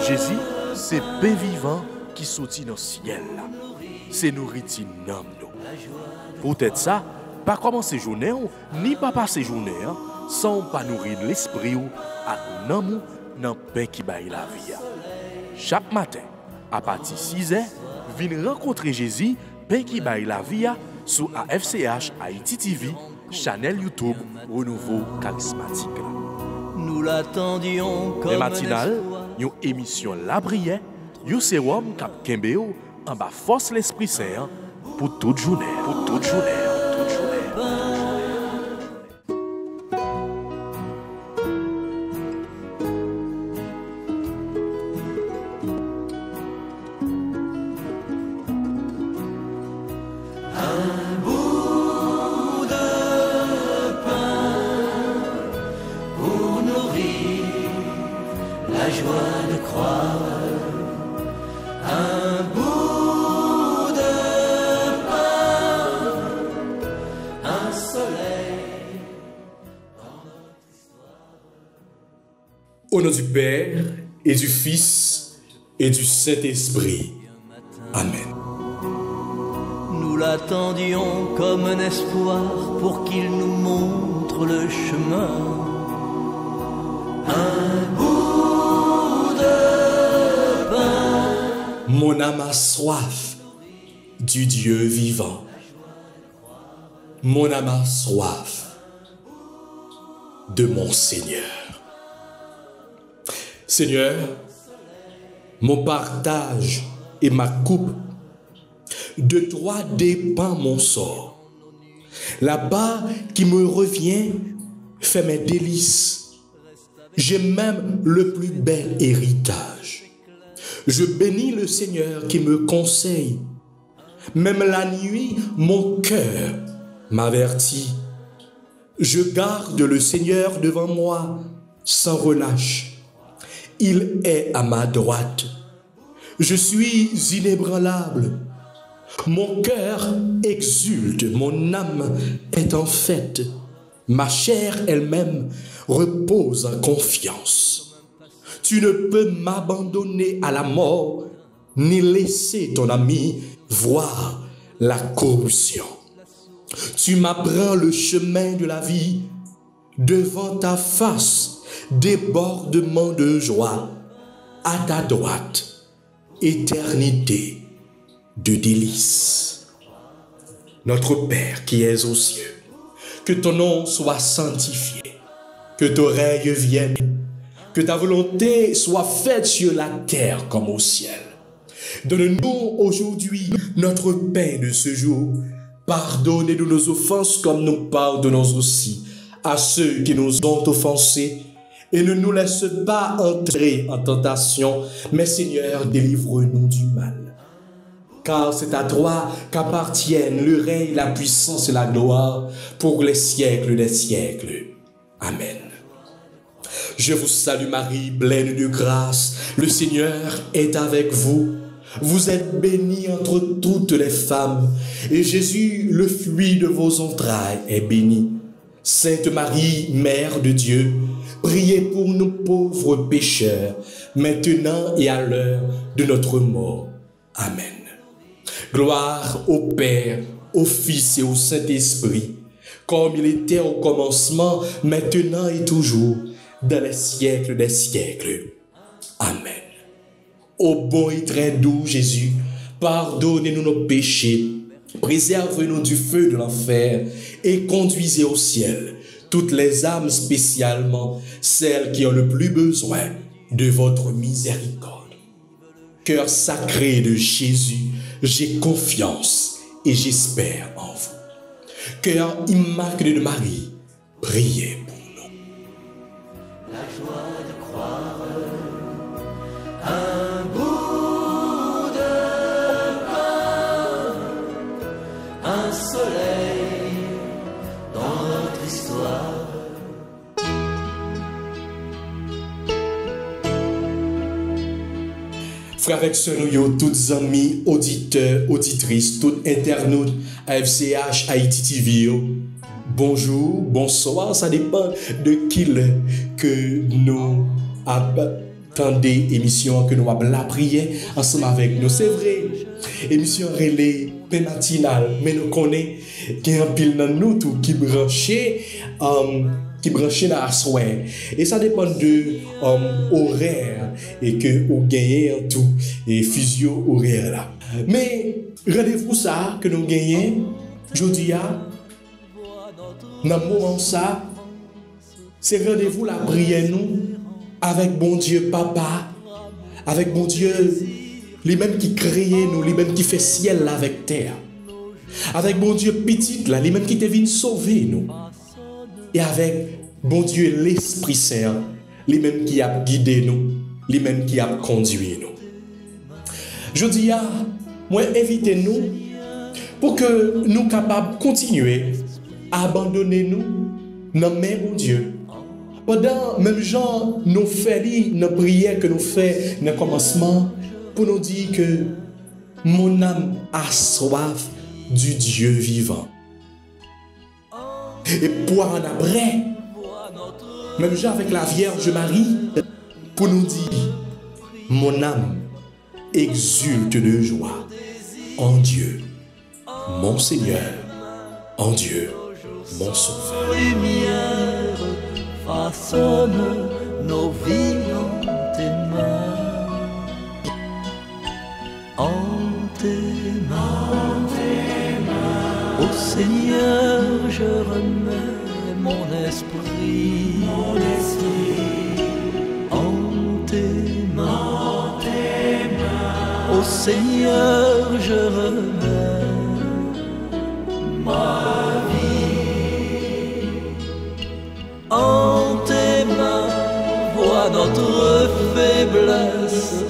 Jésus, c'est pain vivant qui sortit dans le ciel. C'est nourriture dans nous. Peut-être ça, pas commencer journée ni pas passer journée sans pas nourrir l'esprit ou à nous dans le pain qui baille la vie. Chaque matin, à partir de 6h, venez rencontrer Jésus, pain qui baille la vie sur AFCH Haïti TV, channel YouTube Renouveau Charismatique. Nous l'attendions comme les matinales, une émission La Prière, un sérum cap Kembeo en bas force l'Esprit Saint pour toute journée. Pour toute journée. Toute journée. La joie de croire, un bout de pain, un soleil dans notre histoire. Au nom du Père et du Fils et du Saint-Esprit. Amen. Nous l'attendions comme un espoir pour qu'il nous montre le chemin. Un bout de pain. Mon âme a soif du Dieu vivant. Mon âme a soif de mon Seigneur. Seigneur, mon partage et ma coupe, de toi dépend mon sort. La part qui me revient fait mes délices. J'ai même le plus bel héritage. Je bénis le Seigneur qui me conseille. Même la nuit, mon cœur m'avertit. Je garde le Seigneur devant moi sans relâche. Il est à ma droite. Je suis inébranlable. Mon cœur exulte, mon âme est en fête. Ma chair elle-même repose en confiance. Tu ne peux m'abandonner à la mort, ni laisser ton ami voir la corruption. Tu m'apprends le chemin de la vie. Devant ta face, débordement de joie. À ta droite, éternité de délices. Notre Père qui es aux cieux, que ton nom soit sanctifié, que ton règne vienne, que ta volonté soit faite sur la terre comme au ciel. Donne-nous aujourd'hui notre pain de ce jour. Pardonnez-nous nos offenses comme nous pardonnons aussi à ceux qui nous ont offensés. Et ne nous laisse pas entrer en tentation, mais Seigneur, délivre-nous du mal. Car c'est à toi qu'appartiennent le règne, la puissance et la gloire pour les siècles des siècles. Amen. Je vous salue Marie, pleine de grâce. Le Seigneur est avec vous. Vous êtes bénie entre toutes les femmes, et Jésus, le fruit de vos entrailles, est béni. Sainte Marie, Mère de Dieu, priez pour nous pauvres pécheurs, maintenant et à l'heure de notre mort. Amen. Gloire au Père, au Fils et au Saint-Esprit, comme il était au commencement, maintenant et toujours, dans les siècles des siècles. Amen. Ô bon et très doux Jésus, pardonnez-nous nos péchés, préservez-nous du feu de l'enfer et conduisez au ciel toutes les âmes, spécialement celles qui ont le plus besoin de votre miséricorde. Cœur sacré de Jésus, j'ai confiance et j'espère en vous. Cœur immaculé de Marie, priez pour nous. La joie de croire, un bout de pain, un soleil dans notre histoire. Frères et sœurs, nous tous amis, auditeurs, auditrices, tous internautes AFCH Haïti TV. Bonjour, bonsoir, ça dépend de qui que nous attendez émission, que nous avons la prière ensemble avec nous. C'est vrai, émission relais matinale, mais nous connaissons qu'il y a un pile dans nous tout qui branché dans la soirée. Et ça dépend de horaire et que vous gagnez tout et fusion horaire là. Mais rendez-vous ça que nous gagnons aujourd'hui dans le moment ça, c'est rendez-vous la prière nous avec bon Dieu Papa, avec bon Dieu lui-même qui crée nous, lui-même qui fait ciel là avec terre. Avec bon Dieu petit là, lui-même qui te vient sauver nous. Et avec bon Dieu l'Esprit Saint, lui-même qui a guidé nous, lui-même qui a conduit nous. Je dis moi invitez nous pour que nous capables de continuer à abandonner nous dans main bon Dieu. Pendant même genre nous fait nos prières que nous fait dans le commencement pour nous dire que mon âme a soif du Dieu vivant. Et pour en après, même genre avec la Vierge Marie, pour nous dire mon âme exulte de joie en Dieu, mon Seigneur, en Dieu, mon Sauveur. Lumière façonne nos vies en tes mains, en tes mains. Ô Seigneur, je remets mon esprit en tes mains. Ô Seigneur, je remets ma vie en tes mains. Vois notre faiblesse,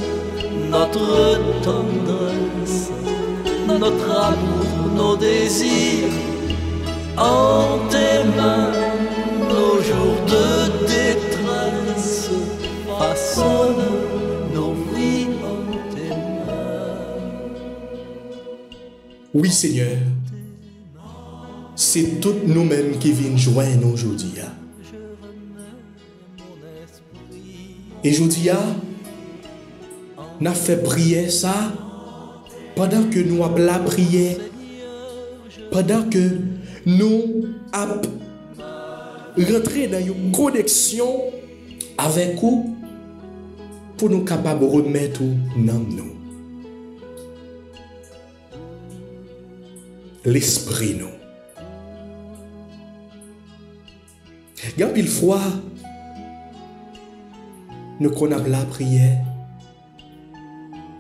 notre tendresse, notre amour, nos désirs en tes mains. Nos jours de détresse façonnent nos vies en tes mains. Oui Seigneur, c'est toutes nous-mêmes qui viennent joindre aujourd'hui. Et aujourd'hui, nous avons fait prier ça pendant que nous avons la prière, pendant que nous avons rentré dans une connexion avec vous pour nous capables de remettre dans nous. L'esprit nous. Il y a pile fois, nous connaissons la prière,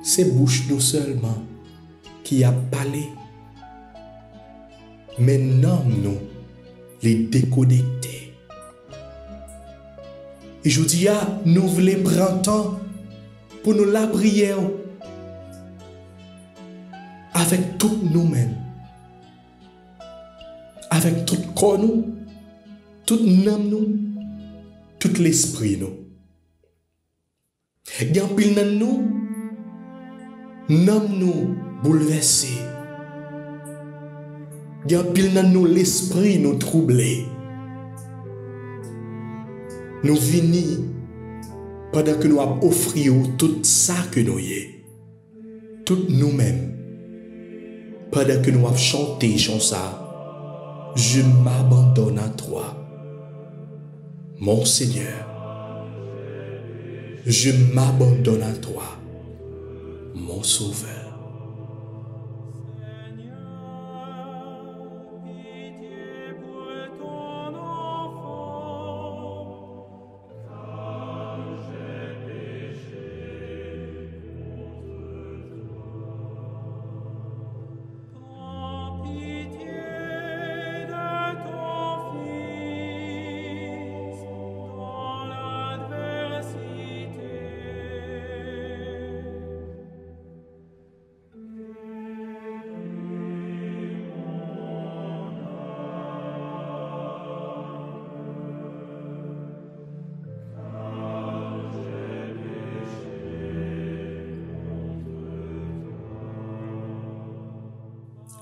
c'est bouche nous seulement qui a parlé. Mais non, nous les déconnecter. Et je dis, nous voulons prendre temps pour nous la prière avec tout nous-mêmes, avec tout corps nous, tout l'âme nous, tout l'esprit nous. Il y a un pile dans nous bouleversé. Il y a un pile dans nous l'esprit nous troublé. Nous venons pendant que nous avons offert tout ça que nous y tout nous-mêmes. Pendant que nous avons chanté ça, je m'abandonne à toi, mon Seigneur. Je m'abandonne à toi, mon Sauveur.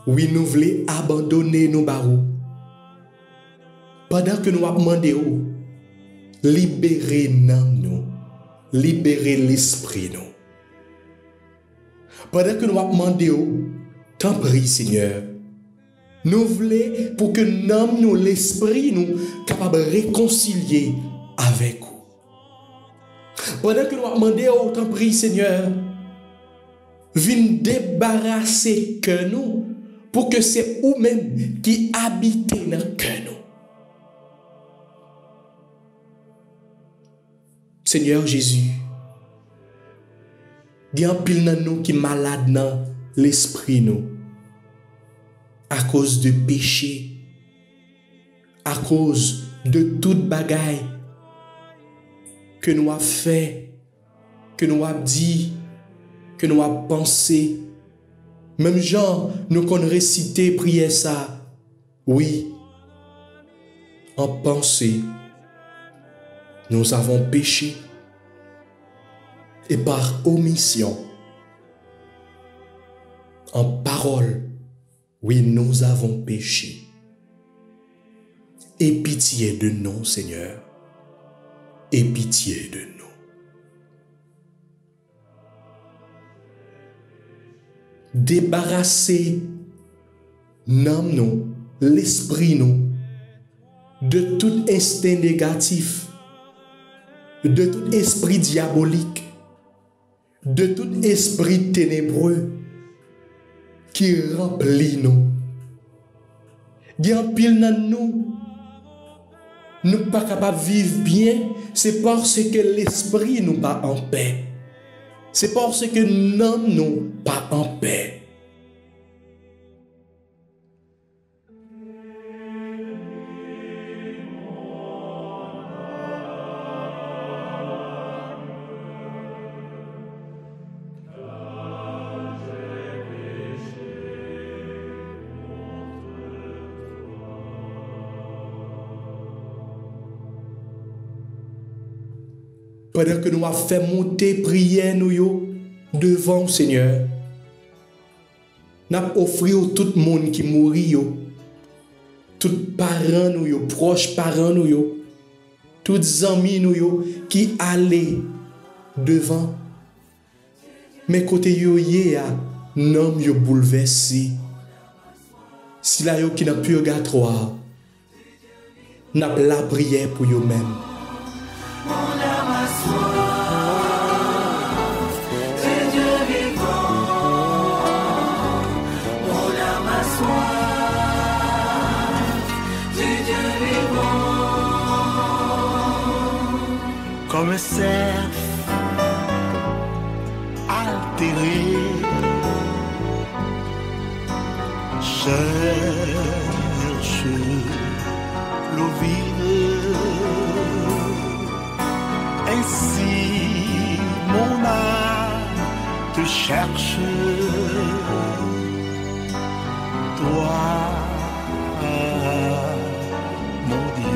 Oui, nous voulons abandonner nos barreaux. Pendant que nous avons demandé, libérer nous, libérer l'esprit nous. Pendant que nous avons demandé, t'en prie Seigneur, nous voulons pour que nous, l'esprit nous, capable de réconcilier avec vous. Pendant que nous avons demandé, t'en prie Seigneur, viens débarrasser que nous, pour que c'est vous-même qui habitez dans le cœur nous. Seigneur Jésus, il y a un pile dans nous qui est malade dans l'esprit nous, à cause de péché, à cause de toute bagaille que nous avons fait, que nous avons dit, que nous avons pensé. Même Jean, nous qu'on récité, prier ça. Oui, en pensée, nous avons péché. Et par omission, en parole, oui, nous avons péché. Aie pitié de nous, Seigneur. Aie pitié de nous. Débarrasser nous, l'esprit nous, de tout instinct négatif, de tout esprit diabolique, de tout esprit ténébreux qui remplit nous. Il y a un pile dans nous, nous ne sommes pas capables de vivre bien, c'est parce que l'esprit nous pas en paix. C'est parce que nous nous pas en paix. Pendant que nous avons fait monter prière nous devant le Seigneur, nous avons offert tout le monde qui mourit, tous parents nous, proches parents nous, tous amis nous qui allaient devant. Mais côté yo nom yo bouleversé. Si la yo qui n'a plus purgatoire, n'a pas la prière pour yo même. Comme un cerf altéré, cherche l'eau vive. Ainsi mon âme te cherche, toi, mon Dieu.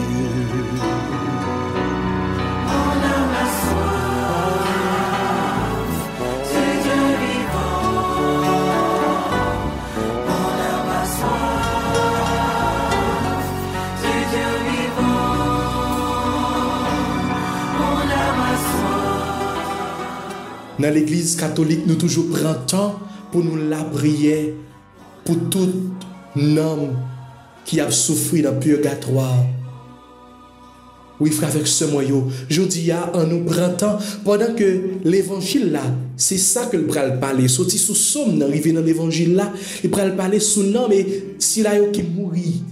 Dans l'église catholique, nous toujours prenons temps pour nous la prier pour tout homme qui a souffert dans le purgatoire. Oui, frère, avec ce moyen, je dis en nous prenant temps, pendant que l'évangile là, c'est ça que le bral parler. Sorti sous somme, arrivé dans l'évangile là, il bral parler sous nom, mais si là qui mourit,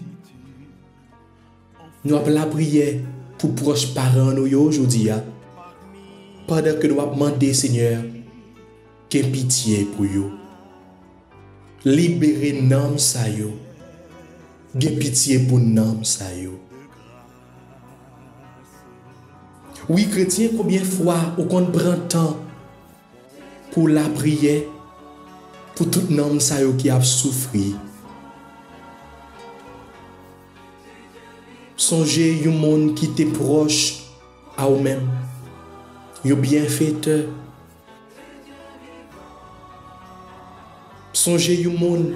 nous avons la prière pour proches parents nous aujourd'hui. Pendant que nous avons demandé, Seigneur, qu'il y ait pitié pour vous. Libérez nous, ça yo. Qu'il y ait pitié pour nous, ça yo. Oui, chrétien, combien de fois on prend temps pour la prière, pour tout homme ça yo qui a souffert. Songez un monde qui était proche à vous-même. Yo bienfaiteur. Songez au monde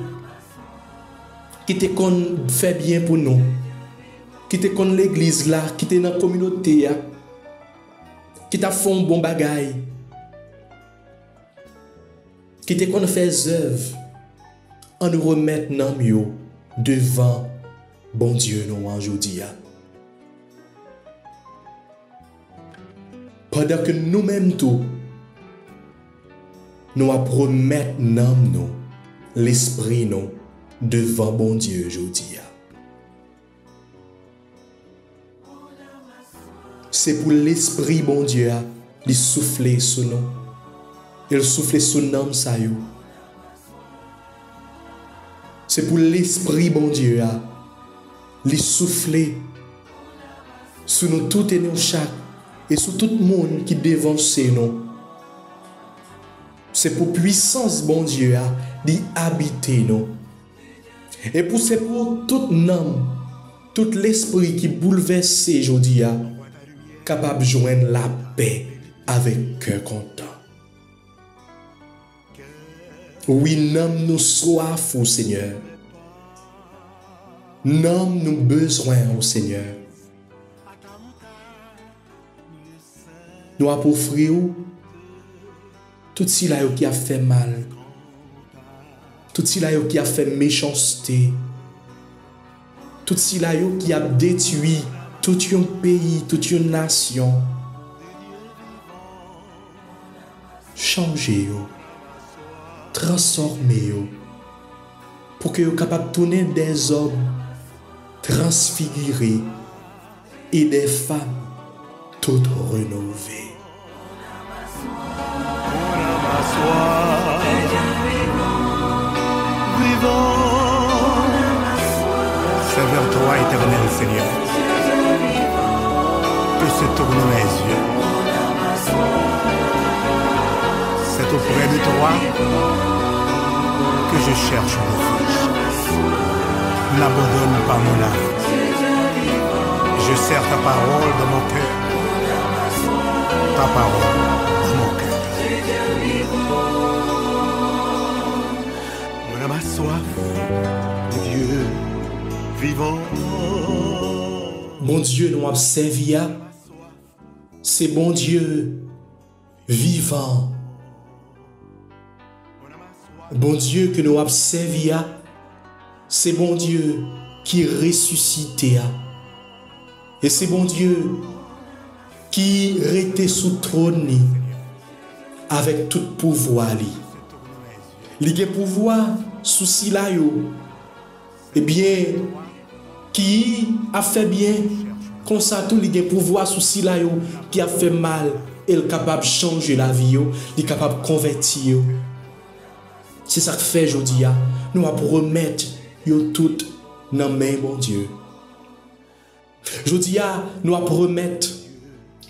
qui te fait bien pour nous, qui te l'église là, qui te dans la communauté, qui t'a fait un bon bagay, qui te qu'on fait œuvre, on nous remet nan yo devant bon Dieu nous aujourd'hui. Pendant que nous-mêmes tout, nous allons remettre nous, l'esprit nous, devant bon Dieu aujourd'hui. C'est pour l'esprit bon Dieu de souffler sur nous. Il souffle sur nous ça yo. C'est pour l'esprit bon Dieu de souffler sur nous tout et nous chaque et sur tout le monde qui devance nous. C'est pour puissance bon Dieu d'y habiter nous. Et c'est pour tout l'homme, tout l'esprit qui bouleverse aujourd'hui capable de joindre la paix avec cœur content. Oui, nomme nous soif au Seigneur. Nomme nous besoin au Seigneur. Nous avons offrir tout cela qui a fait mal, tout cela qui a fait méchanceté, tout cela qui a détruit tout un pays, toute une nation. Changez, transformez, pour que vous soyez capable de tourner des hommes transfigurés et des femmes toutes rénovées. C'est vers toi, éternel Seigneur, que se tournent mes yeux. C'est auprès de toi que je cherche refuge. N'abandonne pas mon âme. Je serre ta parole dans mon cœur. Ta parole dans mon cœur. On a ma soif de Dieu vivant. Bon Dieu nous a servi, c'est bon Dieu vivant. Bon Dieu que nous a servi, c'est bon Dieu qui ressuscite. Et c'est bon Dieu qui était sous trône avec tout pouvoir. Il a pouvoir sous sila yo. Eh bien, qui a fait bien, comme ça tout il a pouvoir sous sila yo, qui a fait mal, il est capable de changer la vie, il est capable de convertir. C'est ça que fait aujourd'hui, nous allons remettre tout dans la main bon Dieu. Aujourd'hui, nous allons remettre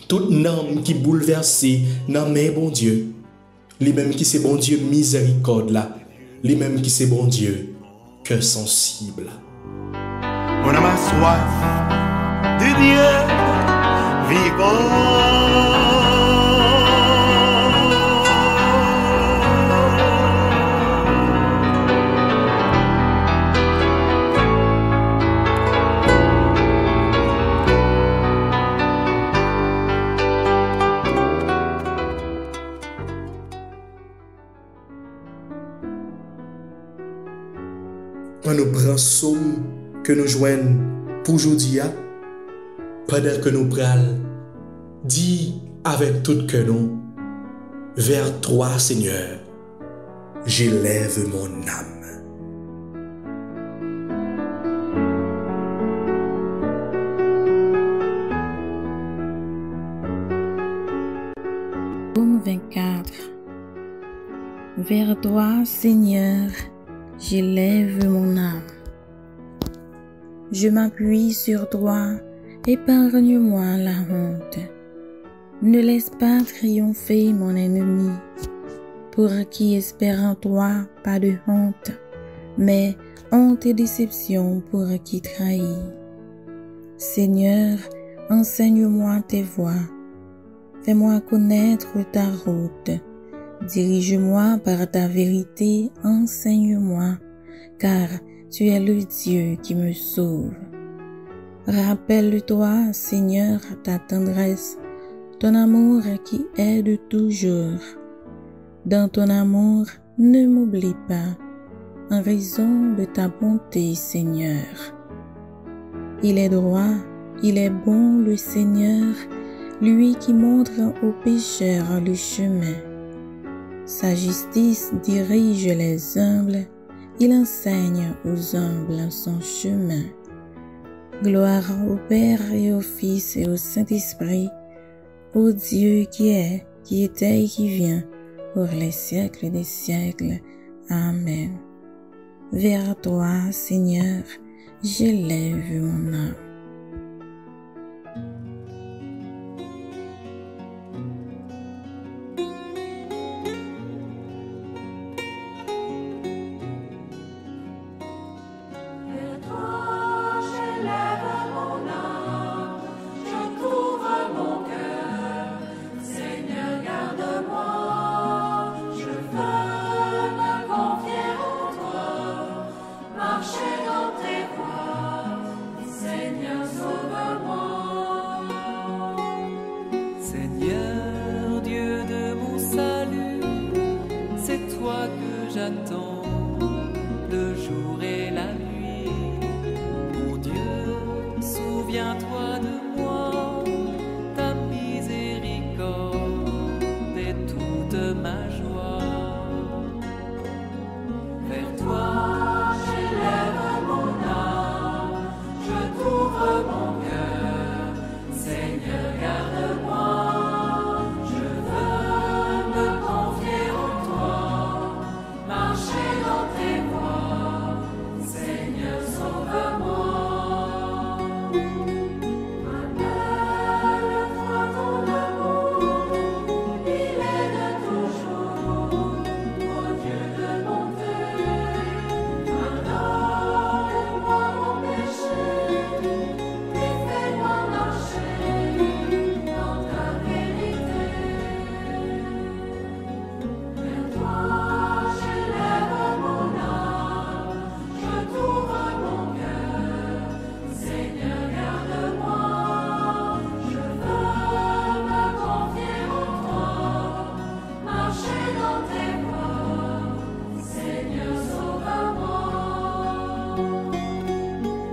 toute l'âme qui bouleverse dans la main bon Dieu. Lui-même qui c'est bon Dieu miséricorde là. Lui-même qui c'est bon Dieu cœur sensible. On a ma soif de Dieu vivant. On nous prend somme que nous joignons pour aujourd'hui, pendant que nous prenons, dis avec tout que nous, vers toi Seigneur, j'élève mon âme. Psaume 24. Vers toi Seigneur, j'élève mon âme. Je m'appuie sur toi, épargne-moi la honte. Ne laisse pas triompher mon ennemi, pour qui espère en toi pas de honte, mais honte et déception pour qui trahit. Seigneur, enseigne-moi tes voies, fais-moi connaître ta route. Dirige-moi par ta vérité, enseigne-moi, car tu es le Dieu qui me sauve. Rappelle-toi, Seigneur, ta tendresse, ton amour qui est de toujours. Dans ton amour, ne m'oublie pas, en raison de ta bonté, Seigneur. Il est droit, il est bon, le Seigneur, lui qui montre aux pécheurs le chemin. Sa justice dirige les humbles, il enseigne aux humbles son chemin. Gloire au Père et au Fils et au Saint-Esprit, ô Dieu qui est, qui était et qui vient, pour les siècles des siècles. Amen. Vers toi, Seigneur, j'élève mon âme. J'attends le jour et la nuit. Mon Dieu, souviens-toi de moi, ta miséricorde est toute ma joie. Vers toi, j'élève mon âme, je t'ouvre mon cœur. Seigneur, garde-moi, je veux me confier en toi. Marcher dans tes voies, Seigneur, sauve-moi. Rappelle-toi ton amour, il est de toujours, ô Dieu de bonté. Pardonne-moi mon péché, et fais-moi marcher dans ta vérité. Vers toi, j'élève mon âme, je t'ouvre mon cœur. Seigneur, garde-moi, je veux me confier en toi. Marcher dans tes voies, Seigneur, sauve-moi.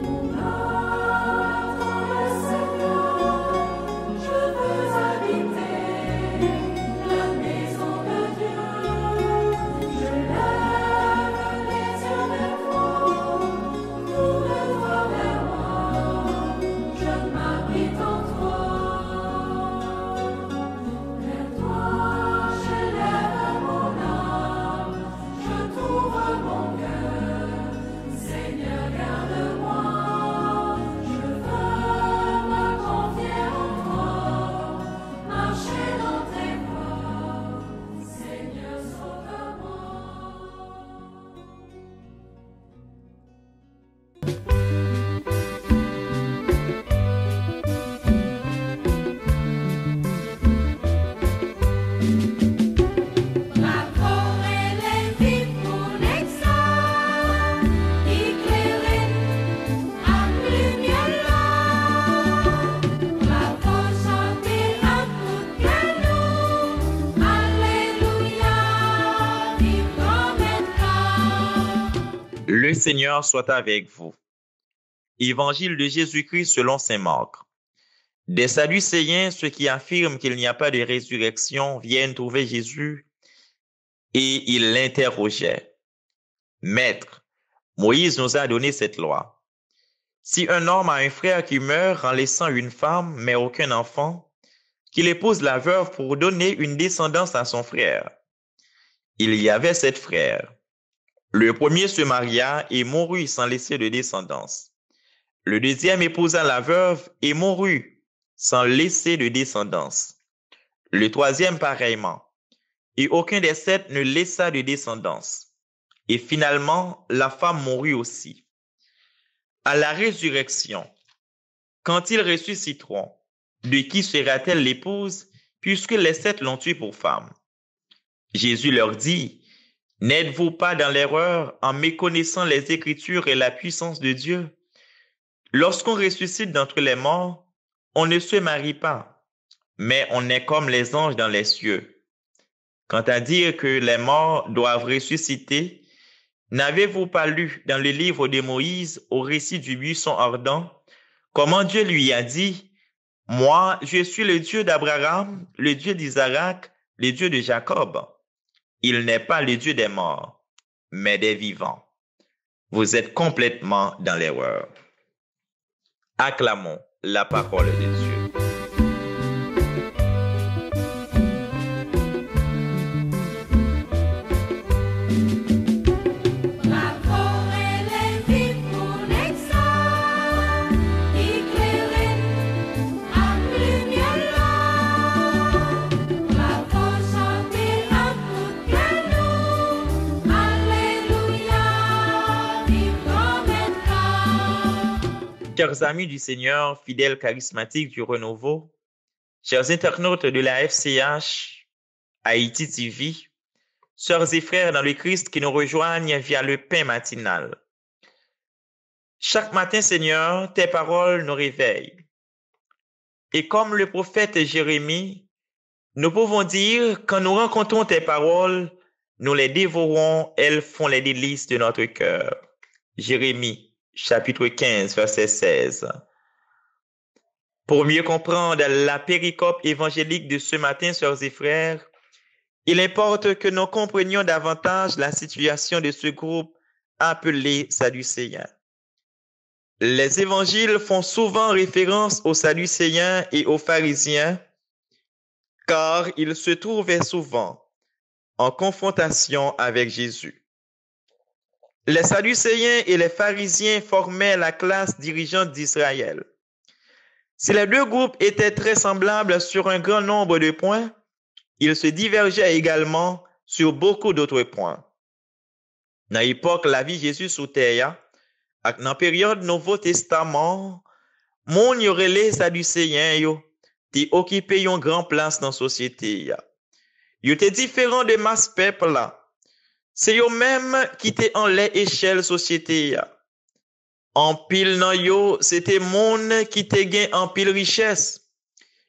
Mon âme dans le Seigneur, je veux habiter la maison de Dieu. Je lève les yeux vers toi, tourne-toi vers moi, je m'abrite en toi. Vers toi, j'élève mon âme, je t'ouvre mon cœur. Seigneur, garde-moi, je veux me confier en toi. Marcher dans tes voies, Seigneur, sauve-moi. La forêt est vive pour l'exemple, éclairée à lumière là. La voix chantée à tout canon, Alléluia, vive comme un. Le Seigneur soit avec vous. Évangile de Jésus-Christ selon saint Marc. Des Sadducéens, ceux qui affirment qu'il n'y a pas de résurrection, viennent trouver Jésus et ils l'interrogeaient. Maître, Moïse nous a donné cette loi. Si un homme a un frère qui meurt en laissant une femme mais aucun enfant, qu'il épouse la veuve pour donner une descendance à son frère. Il y avait 7 frères. Le premier se maria et mourut sans laisser de descendance. Le deuxième épousa la veuve et mourut sans laisser de descendance. Le troisième pareillement. Et aucun des 7 ne laissa de descendance. Et finalement, la femme mourut aussi. À la résurrection, quand ils ressusciteront, de qui sera-t-elle l'épouse, puisque les 7 l'ont tuée pour femme? Jésus leur dit, n'êtes-vous pas dans l'erreur en méconnaissant les Écritures et la puissance de Dieu? Lorsqu'on ressuscite d'entre les morts, on ne se marie pas, mais on est comme les anges dans les cieux. Quant à dire que les morts doivent ressusciter, n'avez-vous pas lu dans le livre de Moïse, au récit du buisson ardent, comment Dieu lui a dit, « Moi, je suis le Dieu d'Abraham, le Dieu d'Isaac, le Dieu de Jacob. » Il n'est pas le Dieu des morts, mais des vivants. Vous êtes complètement dans l'erreur. Acclamons la parole de Dieu. Chers amis du Seigneur, fidèles charismatiques du Renouveau, chers internautes de la FCH, Haïti TV, sœurs et frères dans le Christ qui nous rejoignent via le pain matinal. Chaque matin, Seigneur, tes paroles nous réveillent. Et comme le prophète Jérémie, nous pouvons dire, quand nous rencontrons tes paroles, nous les dévorons, elles font les délices de notre cœur. Jérémie, chapitre 15, verset 16. Pour mieux comprendre la péricope évangélique de ce matin, sœurs et frères, il importe que nous comprenions davantage la situation de ce groupe appelé Sadducéens. Les évangiles font souvent référence aux Sadducéens et aux pharisiens, car ils se trouvaient souvent en confrontation avec Jésus. Les Sadducéens et les pharisiens formaient la classe dirigeante d'Israël. Si les deux groupes étaient très semblables sur un grand nombre de points, ils se divergeaient également sur beaucoup d'autres points. Dans l'époque la vie Jésus sous terre, dans la période Nouveau Testament, mon yoré les Sadducéens yo, qui occupaient une grande place dans la société. Ils étaient différents de masse peuple là. C'est eux-mêmes qui étaient en l'échelle société. En pile nan yo, c'était monde qui te gain en pile richesse.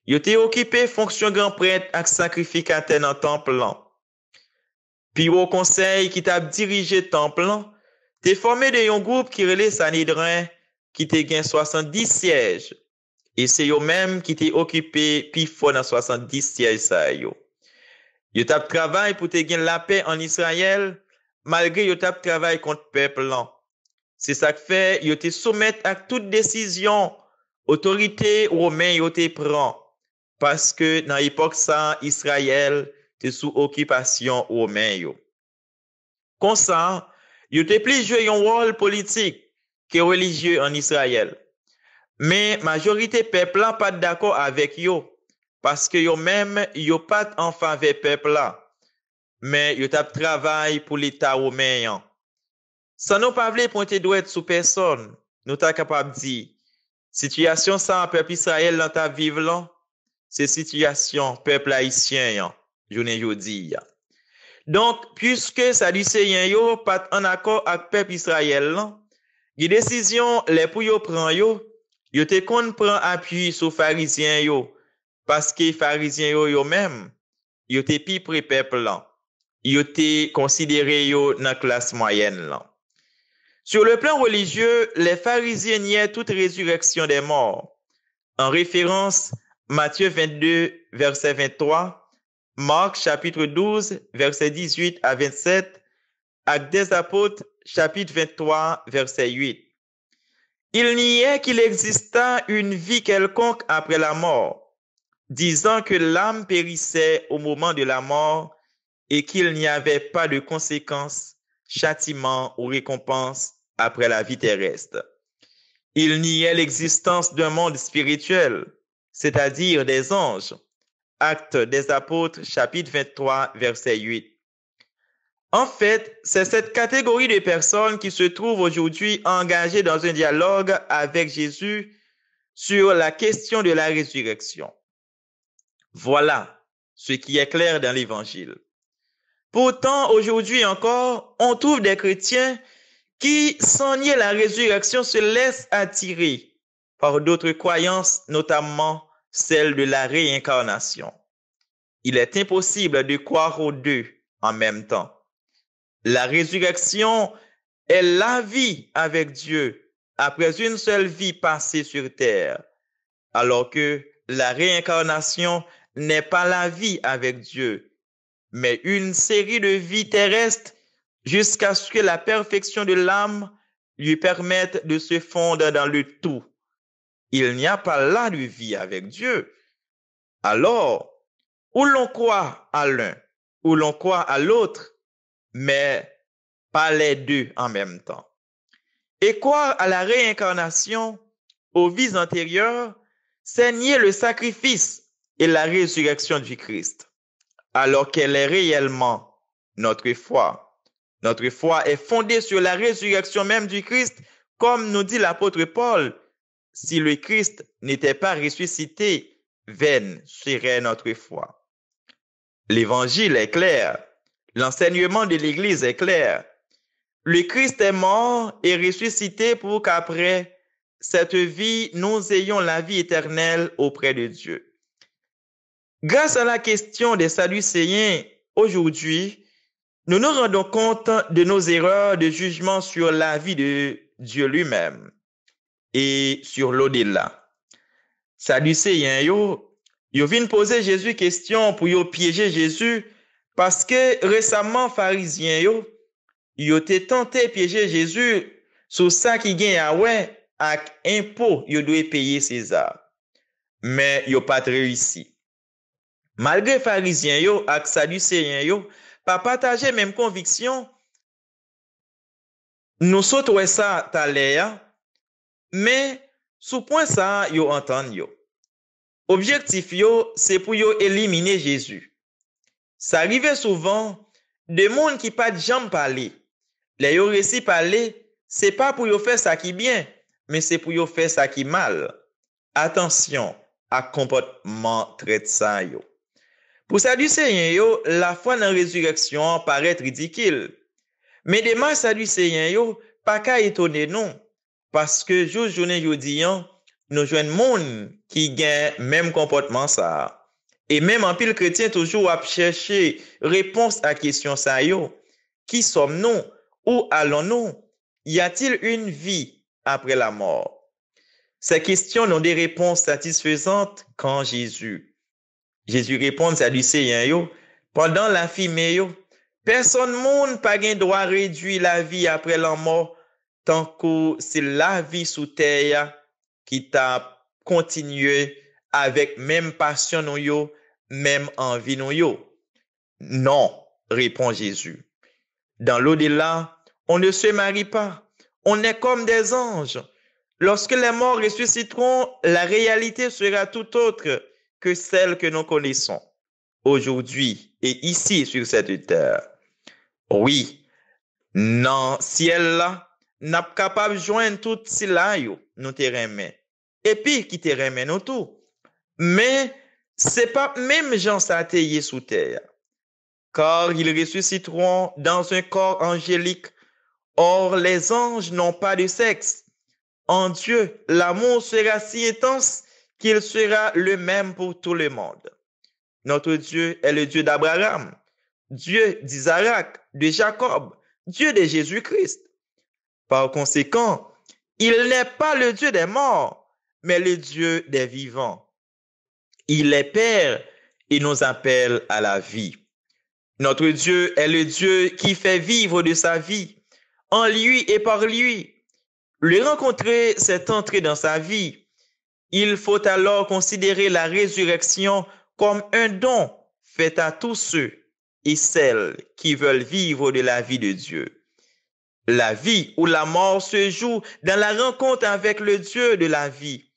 Yo te occupé fonction grand prêtre ak sacrificateur dans temple là. Puis au conseil qui t'a dirigé temple là, te formé de un groupe qui relait Sanhédrin qui te gain 70 sièges. Et c'est eux-mêmes qui te occupé puis fort dans 70 sièges ça yo. Yo tap travail pour te gain la paix en Israël, malgré yo tap travail contre peuple là. C'est ça que fait, yo te soumettre à toute décision, autorité romaine yo te prend. Parce que dans l'époque ça, Israël te sous occupation romaine yo. Comme ça, yo te plus jouer un rôle politique que religieux en Israël. Mais majorité peuple là pas d'accord avec yo. Parce que yo même, yo pas en faveur peuple là. Mais yo tap travail pour l'État romain. Sans nous pas vle pointer doigt sous personne, nous ta capable dire, situation ça peuple Israël dans ta vivre là, c'est situation peuple haïtien, journée jodi. Donc, puisque Sadducéens yo pas en accord avec peuple Israël là, les décisions les pour yo prend yo te kon prend appui sur pharisiens yo. Parce que les pharisiens yo même, yo te pi près peuple là. Yo te considéré yo dans classe moyenne là. Sur le plan religieux, les pharisiens niaient toute résurrection des morts. En référence, Matthieu 22, verset 23, Marc chapitre 12, verset 18 à 27, Actes des Apôtres, chapitre 23, verset 8. Il niait qu'il existât une vie quelconque après la mort, disant que l'âme périssait au moment de la mort et qu'il n'y avait pas de conséquences, châtiment ou récompense après la vie terrestre. Il niait l'existence d'un monde spirituel, c'est-à-dire des anges. Actes des Apôtres, chapitre 23, verset 8. En fait, c'est cette catégorie de personnes qui se trouvent aujourd'hui engagées dans un dialogue avec Jésus sur la question de la résurrection. Voilà ce qui est clair dans l'Évangile. Pourtant, aujourd'hui encore, on trouve des chrétiens qui, sans nier la résurrection, se laissent attirer par d'autres croyances, notamment celle de la réincarnation. Il est impossible de croire aux deux en même temps. La résurrection est la vie avec Dieu après une seule vie passée sur terre, alors que la réincarnation n'est pas la vie avec Dieu, mais une série de vies terrestres jusqu'à ce que la perfection de l'âme lui permette de se fondre dans le tout. Il n'y a pas là de vie avec Dieu. Alors, ou l'on croit à l'un, ou l'on croit à l'autre, mais pas les deux en même temps. Et croire à la réincarnation, aux vies antérieures, c'est nier le sacrifice et la résurrection du Christ, alors qu'elle est réellement notre foi. Notre foi est fondée sur la résurrection même du Christ, comme nous dit l'apôtre Paul. Si le Christ n'était pas ressuscité, vaine serait notre foi. L'évangile est clair. L'enseignement de l'Église est clair. Le Christ est mort et ressuscité pour qu'après cette vie, nous ayons la vie éternelle auprès de Dieu. Grâce à la question des Sadducéens, aujourd'hui, nous nous rendons compte de nos erreurs de jugement sur la vie de Dieu lui-même et sur l'au-delà. Sadducéens, yo viennent poser Jésus question pour yo piéger Jésus parce que récemment, pharisiens, yo t'es tenté piéger Jésus sur ça qui gagne à ouais avec impôt, yo doit payer César. Mais yo pas réussi. Malgré pharisiens yo ak sadducéens yo pas partager même conviction, nous sautons ça talè, mais sous point ça yo entend yo. Objectif yo c'est pour yo éliminer Jésus. Ça arrive souvent de monde qui pas de jambe parler. Les yo réussi parler, c'est pas pour yo faire ça qui bien, mais c'est pour yo faire ça qui mal. Attention à comportement traite ça yo. Pour Sadducéens yo, la foi dans la résurrection paraît ridicule. Mais des Sadducéens yo pas qu'à étonner non, parce que journée jodi nous joignent monde qui gagne même comportement ça. Et même en pile chrétien toujours à chercher réponse à question ça yo. Qui sommes-nous? Où allons-nous? Y a-t-il une vie après la mort? Ces questions n'ont des réponses satisfaisantes quand Jésus répond à Sadducéens yo, pendant la fimé yo, personne monde pas gen droit réduire la vie après la mort tant que c'est la vie sous terre qui t'a continué avec même passion nou yo, même envie nou yo. Non, répond Jésus. Dans l'au-delà, on ne se marie pas. On est comme des anges. Lorsque les morts ressusciteront, la réalité sera tout autre que celle que nous connaissons aujourd'hui et ici sur cette terre. Oui, dans ciel là, n'a pas capable de joindre tout cela yo, nous te remet. Et puis qui te remet nous tout. Mais c'est pas même gens ça te sous terre. Car ils ressusciteront dans un corps angélique. Or, les anges n'ont pas de sexe. En Dieu, l'amour sera si intense qu'il sera le même pour tout le monde. Notre Dieu est le Dieu d'Abraham, Dieu d'Isaac, de Jacob, Dieu de Jésus-Christ. Par conséquent, il n'est pas le Dieu des morts, mais le Dieu des vivants. Il est Père et nous appelle à la vie. Notre Dieu est le Dieu qui fait vivre de sa vie, en lui et par lui. Le rencontrer, c'est entrer dans sa vie. Il faut alors considérer la résurrection comme un don fait à tous ceux et celles qui veulent vivre de la vie de Dieu. La vie ou la mort se joue dans la rencontre avec le Dieu de la vie.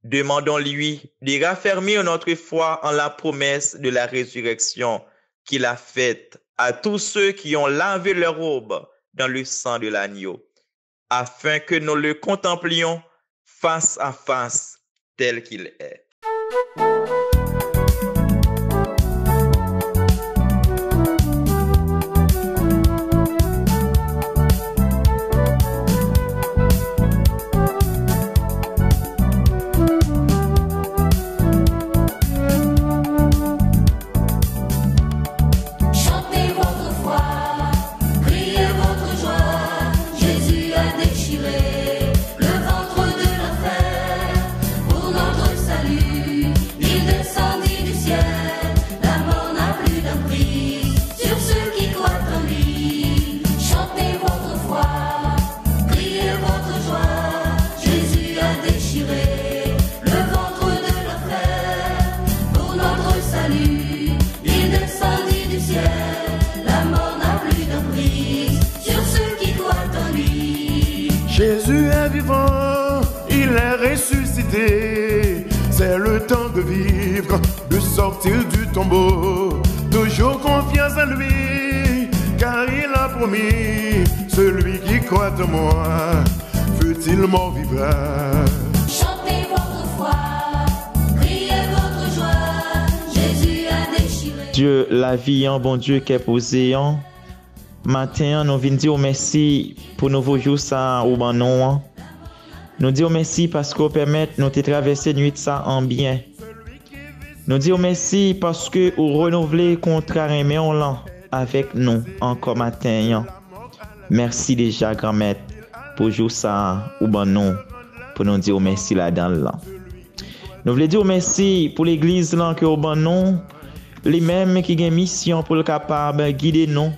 Demandons-lui de raffermir notre foi en la promesse de la résurrection qu'il a faite à tous ceux qui ont lavé leur robe dans le sang de l'agneau, afin que nous le contemplions face à face tel qu'il est. salut, il descendit du ciel. La mort n'a plus d'emprise sur ceux qui croient en lui. Jésus est vivant, il est ressuscité. C'est le temps de vivre, de sortir du tombeau. Toujours confiance en lui, car il a promis. Celui qui croit en moi, fut-il mort vivra. Chantez votre foi, criez votre joie. Jésus a déchiré. Dieu, la vie en bon Dieu qui est posé en matin, nous venons dire merci pour nouveau jour ça au ban non. Nous disons merci parce que vous permettez nous de traverser nuit ça en bien. Nous disons merci parce que vous renouvelez contrat avec nous encore matin. Merci déjà grand-mère pour jour ça au ban non pour nous dire merci là-dedans là. Nous voulons dire merci pour l'église là que au ban non les mêmes qui ont mission pour le capable guider nous,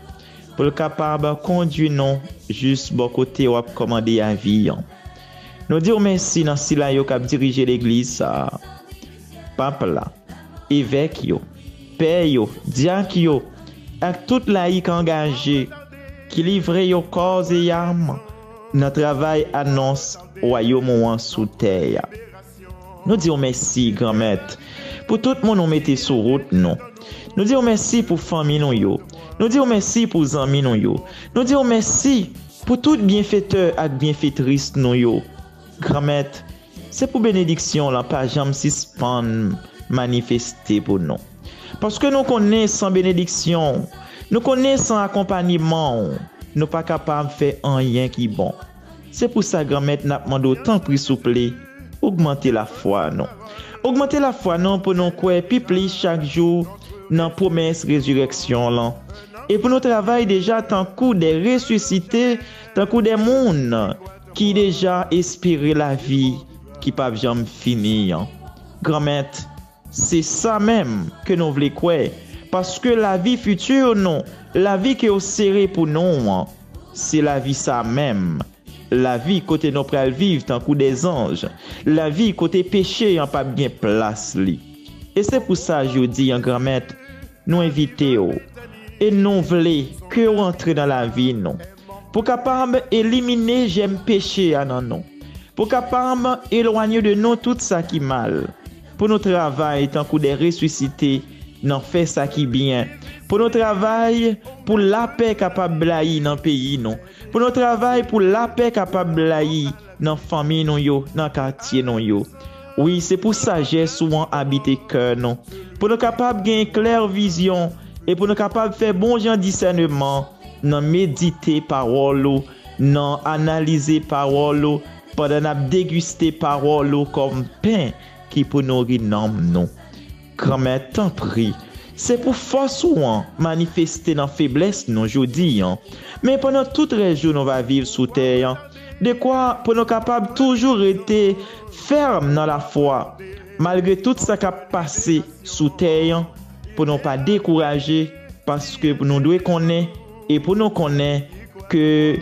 pour le capable conduire nous juste bon côté ou commander à vie. Nous disons merci dans si là yo qui diriger l'église ça. Pape là, évêque yo, père yo, diacre yo, avec toute laïque engagée qui livre yo corps et âme dans travail annonce royaume sous terre. Nous disons merci grand maître pour tout le monde nous mettez sur route non. Nous disons merci pour famille nous yo. Nous disons merci pour amis nous yo. Nous disons merci pour tout bienfaiteur et bienfaitrice nous yo. Grand maître, c'est pour bénédiction là pas jamais suspend manifester pour nous. Parce que nous connaissons sans bénédiction, nous connaissons sans accompagnement, nous pas capable de faire rien qui bon. C'est pour ça grand maître n'a demandé autant prix souple, augmenter la foi non. Augmenter la foi non pour nous croire plus chaque jour dans promesse résurrection là. Et pour nous travail déjà tant coup des ressuscités, tant coup des monde qui déjà espérer la vie qui pas jamais finir. Grand maître, c'est ça même que nous voulons croire parce que la vie future non, la vie qui est serrée pour nous, c'est la vie ça même. La vie côté nous pral vivre tant coup des anges, la vie côté péché en pas bien place li. Et c'est pour ça je dis en grand maître, nous invitons et nous voulons que rentrer dans la vie non. Pour capable éliminer j'aime péché à non. Pour capable éloigner de nous tout ça qui mal. Pour nous travail tant que des ressuscités n'en fait ça qui bien. Pour nous travail pour la paix capable blayi dans pays non. Pour nous travail pour la paix capable blayi dans famille non yo, dans quartier non yo. Oui, c'est pour ça j'ai souvent habité cœur non. Pour nous capable gagner claire vision et pour nous capable faire bon genre discernement. Nan méditer parole, nan analyser parole, pendant n'a déguster parole comme pain qui pour nourrir non. Grand-mère t'en prie, c'est pour force ou manifester dans faiblesse non jodi mais pendant toute région on va vivre sous terre. De quoi pour nous capable toujours rester ferme dans la foi malgré tout ça qui a passé sous terre pour ne pas décourager parce que nous devons connaître et pour nous connaître que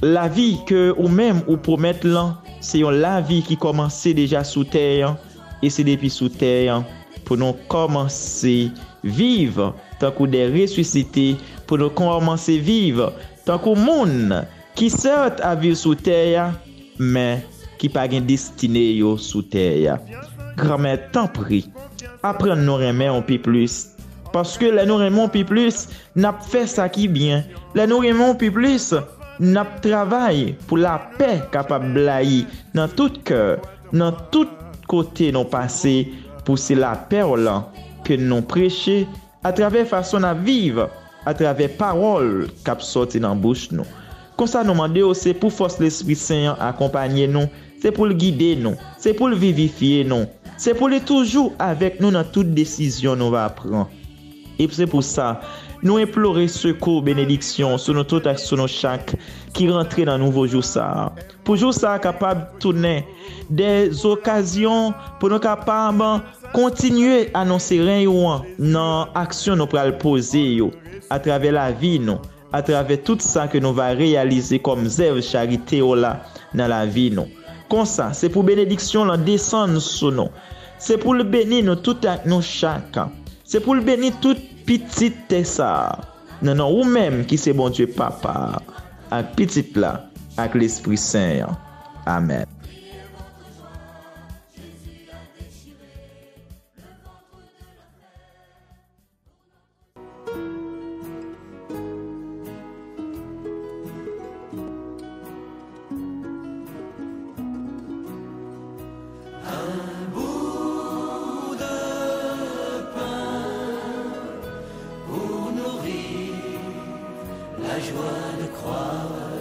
la vie que ou même ou promettre là, c'est la vie qui commençait déjà sous terre et c'est depuis sous terre pour nous commencer vivre tant que des ressuscités, pour nous commencer vivre tant que monde qui certes a vivre sous terre mais qui pas gain destiné yo sous terre. Grand-mère t'en prie, apprendre nous remettre un peu plus. Parce que les nous aimons plus, n'a fait ça qui bien. Les nous aimons plus, n'a travail pour la paix capable blayi dans tout cœur, dans tout côté nous passer pour c'est la paix là que nous prêcher à travers façon à vivre, à travers parole qui sorti dans bouche nous. Comme ça nous demander c'est pour force l'Esprit Saint accompagner nous, c'est pour le guider nous, c'est pour le vivifier nous, c'est pour le toujours avec nous dans toute décision nous va prendre. Et c'est pour ça, nous implorons secours, bénédiction sur nous tout et sur nous chaque qui rentre dans nouveau jour ça. Pour jour ça capable de tourner des occasions pour nous capables continuer à annoncer rien dans action nous pour le poser à travers la vie nous, à travers tout ça que nous va réaliser comme œuvre charité là dans la vie nous. Comme ça, c'est pour bénédiction là descendre sur nous. C'est pour le bénir nous tout avec nous chacun. C'est pour le bénir toute petite ça. Non, ou même qui c'est bon Dieu papa, avec petite là, avec l'Esprit Saint. Amen. La joie de croire